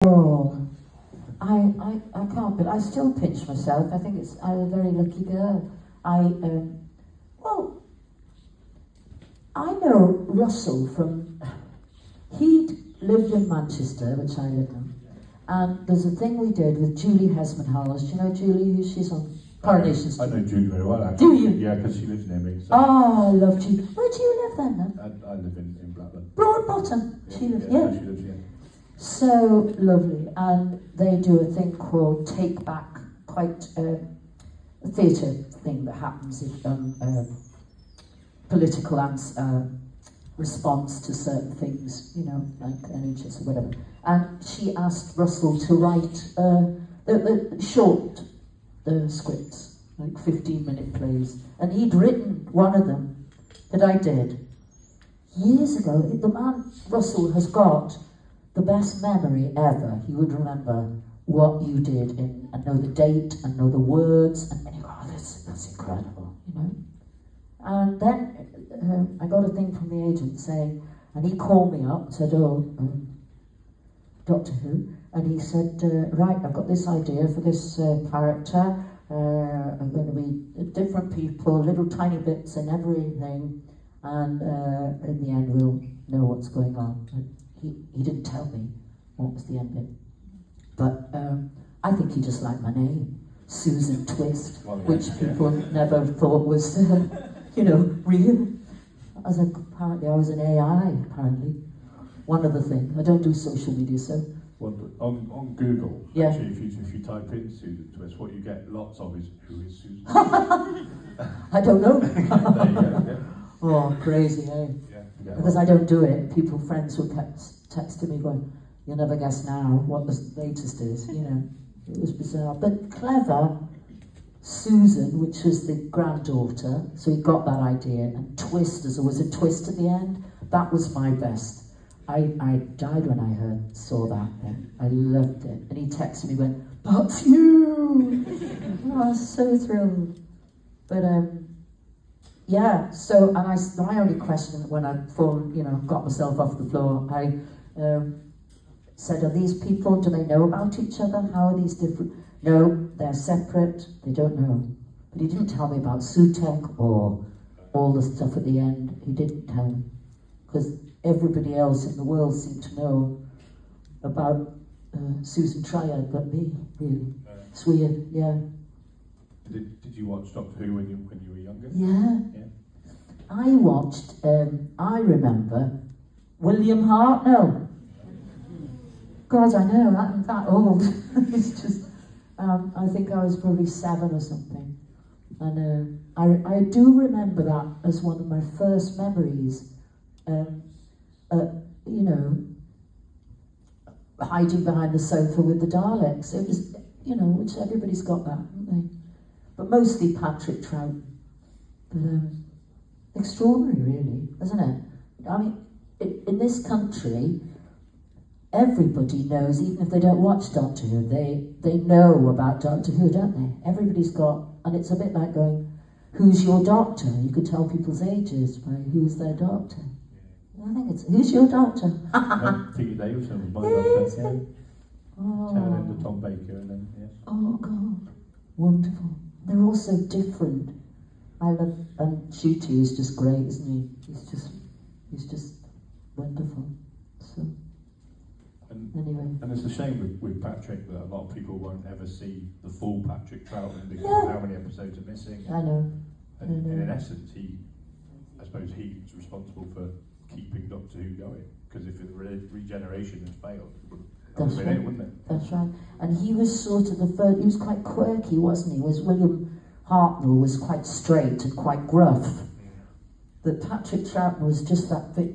Oh, I can't, but I still pinch myself. I think I'm a very lucky girl. Well, I know Russell from, he'd lived in Manchester, which I live in, and there's a thing we did with Julie Hesman-Howells. Do you know Julie? She's on Coronation Street. I know Julie very well, actually. Do you? Yeah, because she lives near me. So. Oh, I love Julie. Where do you live then? I live in Blackburn. Broadbottom. Yeah, She lives, yeah. She lives, yeah. So lovely, and they do a thing called Take Back, quite a theatre thing that happens if political response to certain things, you know, like NHS or whatever. And she asked Russell to write the short scripts, like 15-minute plays, and he'd written one of them that I did years ago. The man Russell has got the best memory ever. He would remember what you did and know the date and know the words, and you go, oh, that's incredible, you know. And then I got a thing from the agent saying, and he called me up and said, Doctor Who, and he said, right, I've got this idea for this character. I'm going to be different people, little tiny bits in everything, and in the end we'll know what's going on. But he didn't tell me what was the end bit. But I think he just liked my name, Susan Twist, well, yeah, which people never thought was, you know, real. I was like, apparently I was an AI, apparently. One of the things. I don't do social media, so. Well, on Google, yeah. Actually, if you type in Susan Twist, what you get lots of is, who is Susan Twist? I don't know. There you go, yeah. Oh, crazy, eh? Yeah, because I don't do it. Friends who kept texting me going, you'll never guess now what the latest is, you know. It was bizarre. But clever Susan, which was the granddaughter, so he got that idea, and Twist, as there was a twist at the end, that was my best. I died when I saw that then. I loved it. And he texted me, went, that's you! I was so thrilled. But yeah, so, and my only question when I got myself off the floor, I said, are these people, do they know about each other? How are these different? No, they're separate, they don't know. But he didn't tell me about Sutek or all the stuff at the end. He didn't tell me. Because everybody else in the world seemed to know about Susan Triad, but me, really. It's weird, yeah. Did you watch Doctor Who when you were younger? Yeah. I watched, I remember, William Hartnell. God, I know, I'm that old. It's just, I think I was probably 7 or something. And I do remember that as one of my first memories. You know, hiding behind the sofa with the Daleks. It was, you know, which everybody's got that, haven't they? But mostly Patrick Troughton. But extraordinary, really, isn't it? I mean, in this country, everybody knows, even if they don't watch Doctor Who, they know about Doctor Who, don't they? Everybody's got, and it's a bit like going, who's your doctor? You could tell people's ages by who's their doctor. I think it's, who's your doctor? Peter Davison was my doctor, yeah. Oh. Tail end of Tom Baker and then, yeah. Oh God, wonderful. They're all so different. I love, and Ncuti is just great, isn't he? He's just wonderful. So, anyway. And it's a shame with Patrick that a lot of people won't ever see the full Patrick Troughton because of how many episodes are missing. I know. And in essence, I suppose he's responsible for keeping Doctor Who going, because if the regeneration had failed, that's right. It, wouldn't it? That's right. And he was sort of the first, he was quite quirky, wasn't he? William Hartnell was quite straight and quite gruff. But Patrick Troughton was just that bit,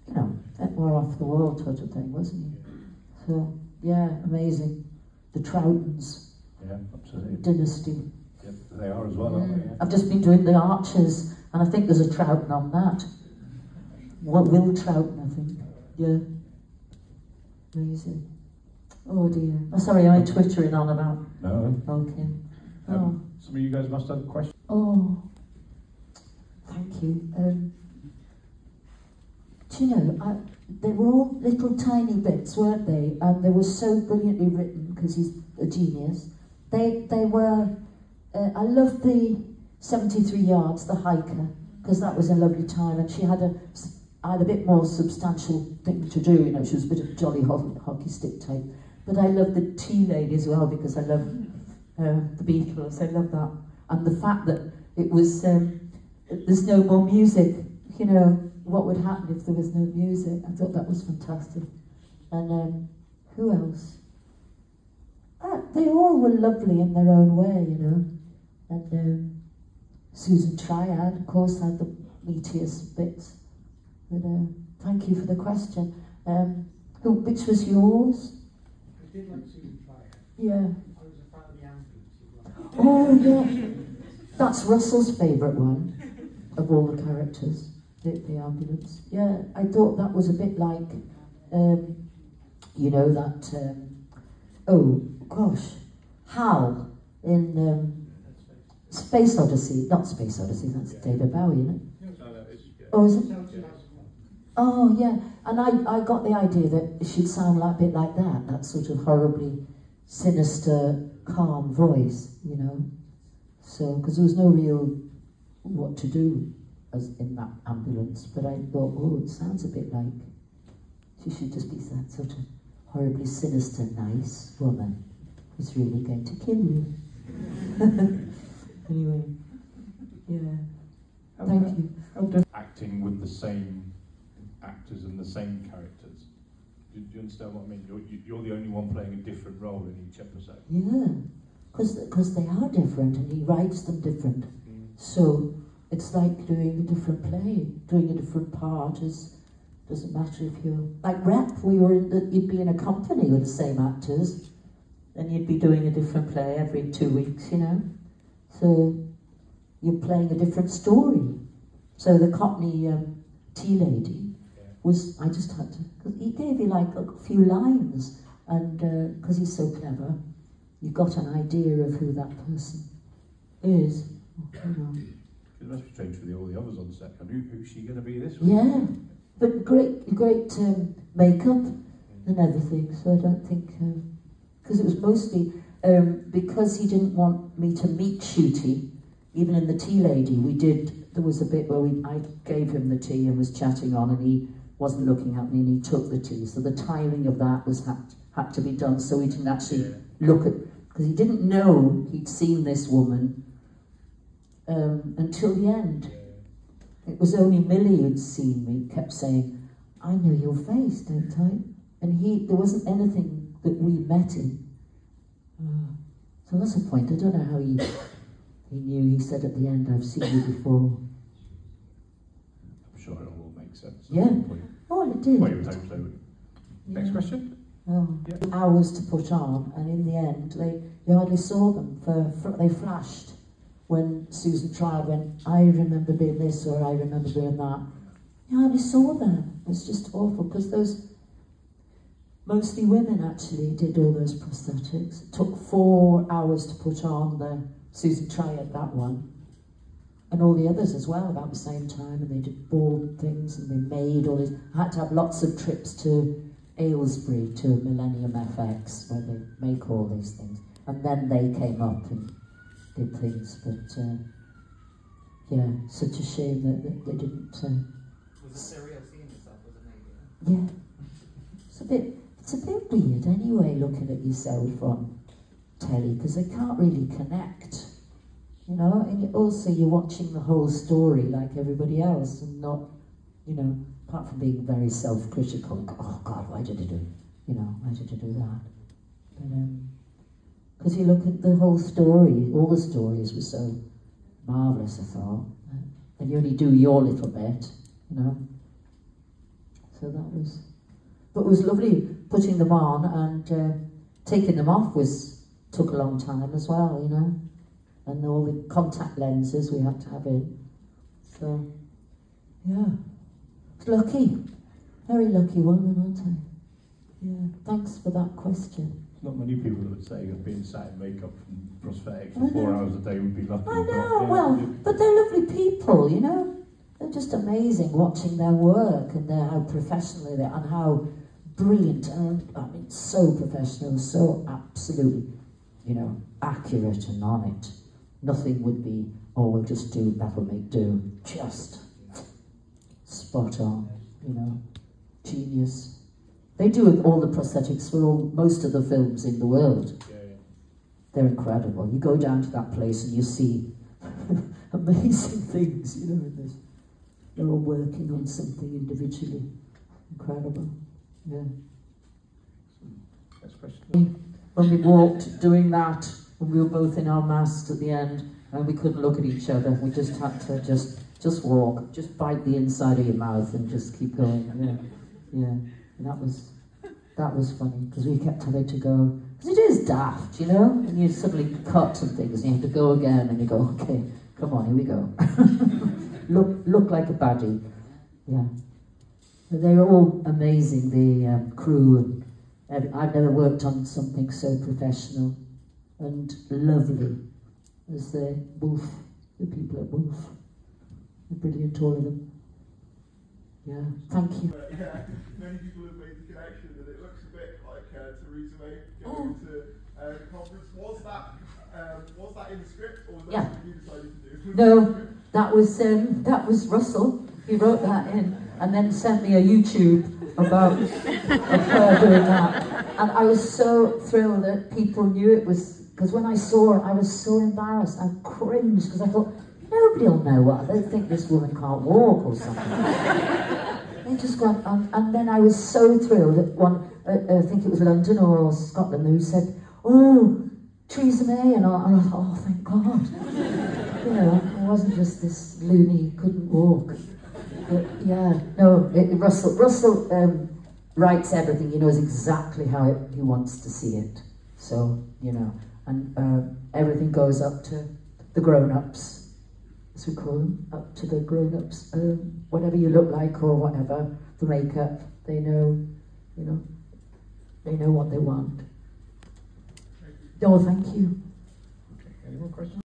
you know, a bit more off the wall sort of thing, wasn't he? So, yeah, amazing. The Troughtons. Yeah, absolutely. Dynasty. Yeah, they are as well, aren't they? Yeah. I've just been doing the Archers, and I think there's a Troughton on that. Will Troughton, I think. Yeah. Amazing. Oh dear. Oh, sorry, am I twittering on about? No. Okay. Oh. Some of you guys must have questions. Oh. Thank you. Do you know, they were all little tiny bits, weren't they? And they were so brilliantly written, because he's a genius. They were, I loved the 73 yards, the hiker, because that was a lovely time, and she had I had a bit more substantial thing to do, you know, she was a bit of jolly hockey stick type. But I loved the tea lady as well, because I love the Beatles, I love that. And the fact that it was, there's no more music, you know, what would happen if there was no music? I thought that was fantastic. And who else? They all were lovely in their own way, you know. And Susan Triad, of course, had the meatiest bits. But thank you for the question. Which was yours? I did like Susan Triad. Yeah. I was a fan of the ambulance as well. Oh, yeah. That's Russell's favourite one of all the characters. The ambulance. Yeah, I thought that was a bit like, you know, that, oh gosh, Hal in Space Odyssey, not Space Odyssey, that's David Bowie, isn't it? Oh, is it? Oh, yeah, and I got the idea that it should sound like, a bit like that sort of horribly sinister, calm voice, you know? So, because there was no real what to do as in that ambulance, but I thought, oh, it sounds a bit like she should just be that sort of horribly sinister, nice woman who's really going to kill you. Anyway, yeah. Thank you. Acting with the same actors and the same characters. Do you understand what I mean? You're the only one playing a different role in each episode. Yeah, because they are different, and he writes them different. So it's like doing a different play, doing a different part. Doesn't matter if you're like Rep. You'd be in a company with the same actors, and you'd be doing a different play every 2 weeks, you know. So you're playing a different story. So the Cockney tea lady was, I just had to, because he gave you like a few lines, and because he's so clever, you got an idea of who that person is. You know. It must be strange for all the others on set. Who's she going to be this week? Yeah, but great makeup and everything. So I don't think, because it was mostly because he didn't want me to meet Shooty. Even in the tea lady, there was a bit where I gave him the tea and was chatting on, and he wasn't looking at me, and he took the tea. So the timing of that had to be done, so he didn't actually look at, because he didn't know he'd seen this woman until the end. It was only Millie who'd seen me, kept saying, I know your face, don't I? And there wasn't anything that we met in. So that's the point. I don't know how he knew. He said at the end, I've seen you before. I'm sure it all makes sense. Yeah. Oh, it did. Well, you would hope so. Next question? Oh, yeah. Hours to put on, and in the end, you hardly saw them. They flashed when Susan Triad went, I remember being this, or I remember being that. You hardly saw them. It's just awful, because mostly women actually did all those prosthetics. It took 4 hours to put on the Susan Triad, that one, and all the others as well, about the same time, and they did bald things, and they made all these. I had to have lots of trips to Aylesbury, to Millennium FX, where they make all these things, and then they came up and did things, but yeah, such a shame that they didn't. Was it surreal seeing yourself as a maybe? Yeah, it's a bit weird anyway, looking at yourself on telly, because they can't really connect, you know. And also you're watching the whole story like everybody else, and not, you know, apart from being very self-critical, and go, oh God, why did I do, you know, why did I do that? But because you look at the whole story, all the stories were so marvellous, I thought, and you only do your little bit, you know. So that was, but it was lovely putting them on, and taking them off took a long time as well, you know, and all the contact lenses we had to have in. So, yeah, it's lucky, very lucky woman, aren't I? Yeah, thanks for that question. Not many people that would say that being sat in makeup and prosthetics for 4 hours a day would be lucky. I know, but they're lovely people, you know. they're just amazing watching their work and how professionally they and how brilliant, and I mean so professional, so absolutely, you know, accurate and on it. Nothing would be, oh, we'll just do, that'll make do. Just spot on, you know, genius. They do all the prosthetics for most of the films in the world. They're incredible. You go down to that place and you see amazing things, you know, in this. They're all working on something individually. Incredible. Yeah. Next question. When we walked doing that, when we were both in our masks at the end, and we couldn't look at each other, we just had to just walk, just bite the inside of your mouth and just keep going. Yeah, yeah. And that was funny because we kept having to go. Because it is daft, you know. And you suddenly cut some things, and you have to go again, and you go, okay, come on, here we go. look like a baddie. Yeah. But they're all amazing. The crew. I've never worked on something so professional and lovely as the people at Wolf. They're brilliant, all of them. Yeah, thank you. Yeah, many people have made the connection that it looks a bit like Theresa May going to the conference. Was that in the script, or was that something you decided to do? No, that was Russell. He wrote that in and then sent me a YouTube about of her doing that. And I was so thrilled that people knew it was, because when I saw it, I was so embarrassed. I cringed because I thought, nobody will know what. They think this woman can't walk or something. They just got, and then I was so thrilled that one, I think it was London or Scotland, who said, oh, Theresa May, and I thought, oh, thank God. You know, it wasn't just this loony couldn't walk. But yeah, no, Russell writes everything. He knows exactly how he wants to see it. So, you know, and everything goes up to the grown-ups, as we call them, up to the grown-ups. Whatever you look like or whatever, the makeup, they know, you know, they know what they want. Oh, thank you. Any more questions?